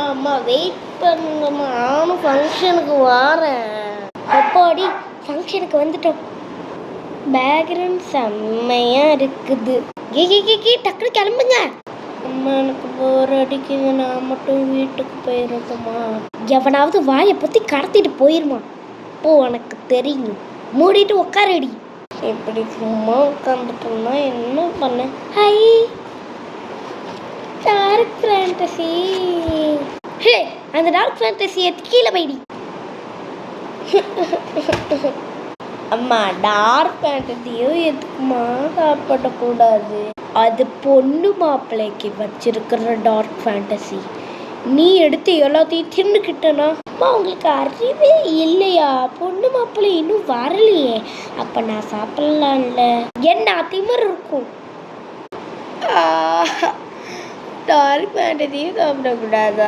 அம்மா வெயிட் பண்ணுங்கம்மா, நானும் ஃபங்க்ஷனுக்கு வரேன். அப்பாடி ஃபங்க்ஷனுக்கு வந்துட்டோம். பேக்ரவுண்ட் செம்மையாக இருக்குது. டக்குனு கிளம்புங்க. அம்மா எனக்கு போர் அடிக்குது, நான் மட்டும் வீட்டுக்கு போயிடட்டுமா? எவனாவது வாயை பற்றி கடத்திட்டு போயிருமா? ஓ உனக்கு தெரியும், மூடிட்டு உட்காரடி. இப்படி சும்மா உட்காந்துட்டோம்னா என்ன பண்ண? High dark fantasy. ஹே அந்த டார்க் ஃபேண்டசியை கீழே போயிடி. அம்மா டார்க் ஃபேண்டசியும் எதுக்குமா சாப்பிடக்கூடாது? அது பொண்ணு மாப்பிள்ளைக்கு வச்சிருக்கிற டார்க் ஃபேண்டசி. நீ எடுத்து எல்லாத்தையும் தின்னுக்கிட்டனா? அம்மா உங்களுக்கு அறிவே இல்லையா? பொண்ணு மாப்பிள்ளை இன்னும் வரலையே, அப்போ நான் சாப்பிட்லாம்ல. என்ன திமிர் இருக்கும்? டார்க் ஃபேண்டசியும் சாப்பிடக்கூடாதா?